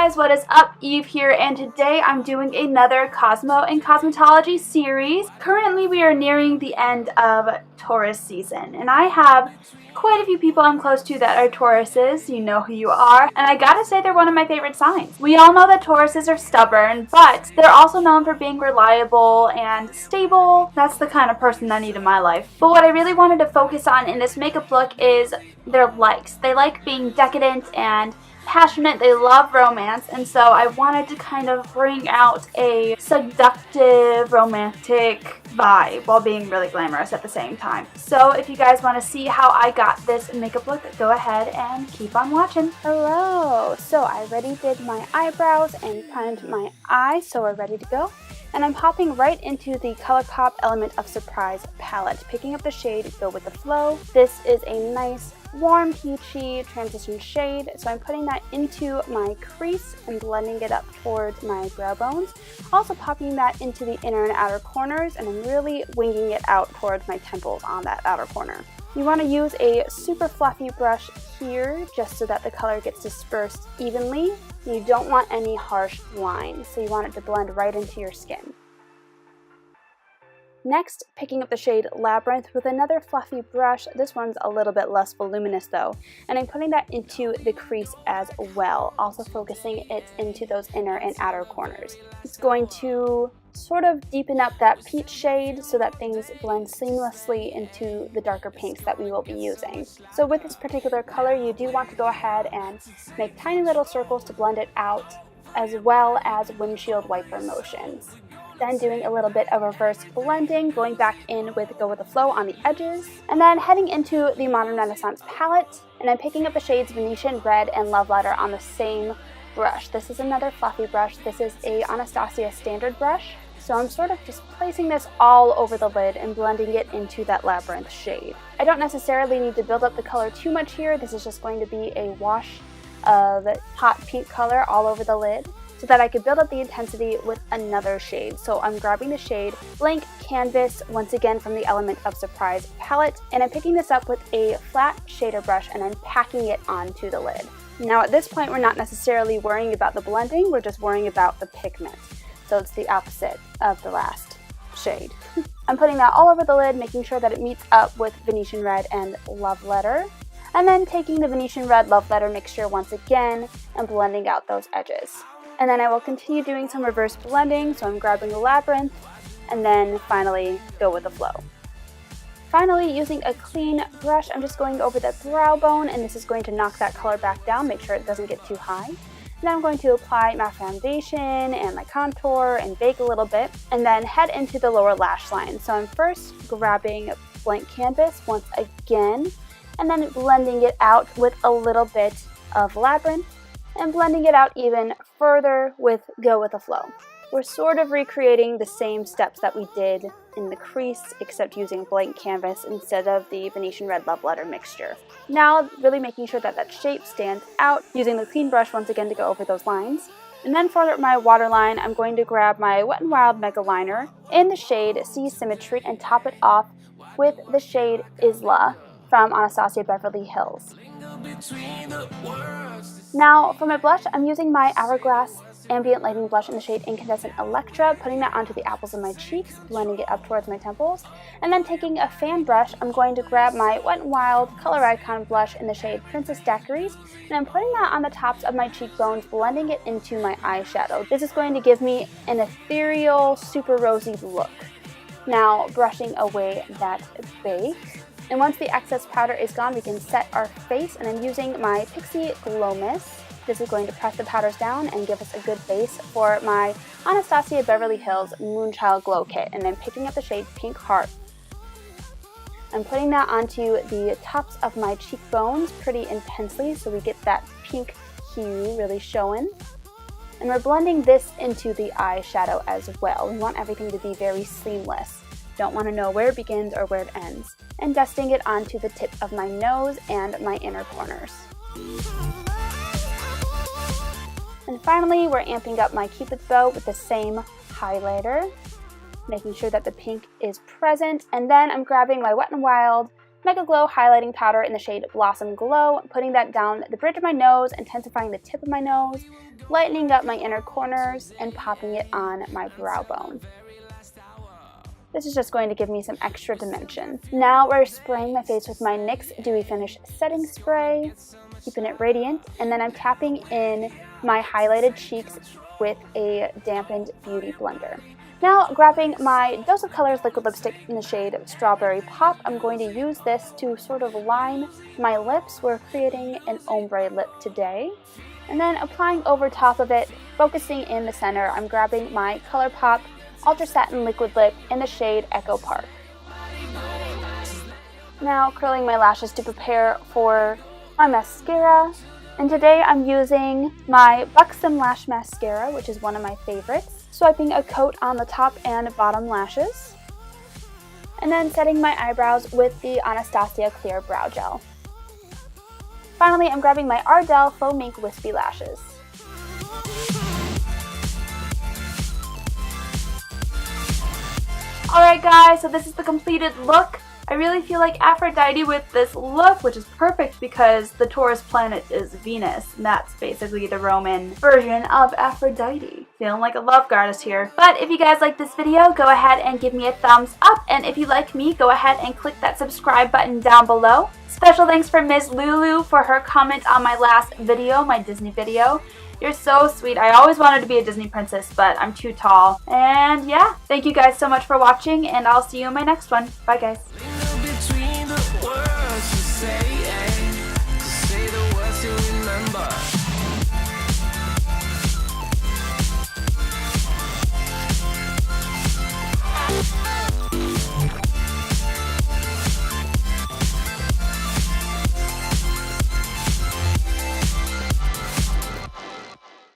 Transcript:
guys, what is up? Eve here, and today I'm doing another Cosmo and Cosmetology series. Currently we are nearing the end of Taurus season, and I have quite a few people I'm close to that are Tauruses. You know who you are, and I gotta say they're one of my favorite signs. We all know that Tauruses are stubborn, but they're also known for being reliable and stable. That's the kind of person I need in my life. But what I really wanted to focus on in this makeup look is their likes. They like being decadent and passionate, they love romance, and so I wanted to kind of bring out a seductive, romantic vibe while being really glamorous at the same time. So if you guys want to see how I got this makeup look, go ahead and keep on watching. Hello! So I already did my eyebrows and primed my eyes, so we're ready to go. And I'm hopping right into the ColourPop Element of Surprise palette, picking up the shade Go With The Flow. This is a nice warm peachy transition shade, so I'm putting that into my crease and blending it up towards my brow bones, also popping that into the inner and outer corners, and I'm really winging it out towards my temples on that outer corner. You want to use a super fluffy brush here just so that the color gets dispersed evenly. You don't want any harsh lines, so you want it to blend right into your skin. Next, picking up the shade Labyrinth with another fluffy brush. This one's a little bit less voluminous though, and I'm putting that into the crease as well, also focusing it into those inner and outer corners. It's going to sort of deepen up that peach shade so that things blend seamlessly into the darker pinks that we will be using. So with this particular color, you do want to go ahead and make tiny little circles to blend it out, as well as windshield wiper motions. Then doing a little bit of reverse blending, going back in with Go With The Flow on the edges, and then heading into the Modern Renaissance palette, and I'm picking up the shades Venetian Red and Love Letter on the same brush. This is another fluffy brush. This is a Anastasia standard brush, so I'm sort of just placing this all over the lid and blending it into that Labyrinth shade. I don't necessarily need to build up the color too much here. This is just going to be a wash of hot pink color all over the lid, so that I could build up the intensity with another shade. So I'm grabbing the shade Blank Canvas, once again from the Element of Surprise palette, and I'm picking this up with a flat shader brush and I'm packing it onto the lid. Now at this point, we're not necessarily worrying about the blending, we're just worrying about the pigment. So it's the opposite of the last shade. I'm putting that all over the lid, making sure that it meets up with Venetian Red and Love Letter, and then taking the Venetian Red Love Letter mixture once again and blending out those edges. And then I will continue doing some reverse blending, so I'm grabbing the Labyrinth, and then finally Go With The Flow. Finally, using a clean brush, I'm just going over the brow bone, and this is going to knock that color back down, make sure it doesn't get too high. Then I'm going to apply my foundation and my contour and bake a little bit, and then head into the lower lash line. So I'm first grabbing Blank Canvas once again, and then blending it out with a little bit of Labyrinth, and blending it out even further with Go With The Flow. We're sort of recreating the same steps that we did in the crease, except using Blank Canvas instead of the Venetian Red Love Letter mixture. Now, really making sure that that shape stands out, using the clean brush once again to go over those lines. And then for my waterline, I'm going to grab my Wet n Wild Mega Liner in the shade Sea Symmetry and top it off with the shade Isla from Anastasia Beverly Hills. Now, for my blush, I'm using my Hourglass Ambient Lighting Blush in the shade Incandescent Electra, putting that onto the apples of my cheeks, blending it up towards my temples, and then taking a fan brush, I'm going to grab my Wet n Wild Color Icon Blush in the shade Princess Daiquiris, and I'm putting that on the tops of my cheekbones, blending it into my eyeshadow. This is going to give me an ethereal, super rosy look. Now, brushing away that bake. And once the excess powder is gone, we can set our face, and I'm using my Pixie Glow Mist. This is going to press the powders down and give us a good base for my Anastasia Beverly Hills Moonchild Glow Kit, and I'm picking up the shade Pink Heart. I'm putting that onto the tops of my cheekbones pretty intensely so we get that pink hue really showing. And we're blending this into the eyeshadow as well. We want everything to be very seamless. Don't want to know where it begins or where it ends. And dusting it onto the tip of my nose and my inner corners. And finally, we're amping up my Cupid's bow with the same highlighter, making sure that the pink is present. And then I'm grabbing my Wet n Wild Mega Glow highlighting powder in the shade Blossom Glow, putting that down the bridge of my nose, intensifying the tip of my nose, lightening up my inner corners, and popping it on my brow bone. This is just going to give me some extra dimension. Now we're spraying my face with my NYX Dewy Finish Setting Spray, keeping it radiant, and then I'm tapping in my highlighted cheeks with a dampened beauty blender. Now, grabbing my Dose of Colors liquid lipstick in the shade Strawberry Pop, I'm going to use this to sort of line my lips. We're creating an ombre lip today. And then applying over top of it, focusing in the center, I'm grabbing my ColourPop Ultra Satin Liquid Lip in the shade Echo Park. Now, curling my lashes to prepare for my mascara. And today I'm using my Buxom Lash Mascara, which is one of my favorites. Swiping a coat on the top and bottom lashes, and then setting my eyebrows with the Anastasia Clear Brow Gel. Finally, I'm grabbing my Ardell Faux Mink Wispy Lashes. Alright guys, so this is the completed look. I really feel like Aphrodite with this look, which is perfect because the Taurus planet is Venus, and that's basically the Roman version of Aphrodite. Feeling like a love goddess here. But if you guys like this video, go ahead and give me a thumbs up, and if you like me, go ahead and click that subscribe button down below. Special thanks for Ms. Lulu for her comment on my last video, my Disney video. You're so sweet. I always wanted to be a Disney princess, but I'm too tall. And yeah, thank you guys so much for watching, and I'll see you in my next one. Bye guys.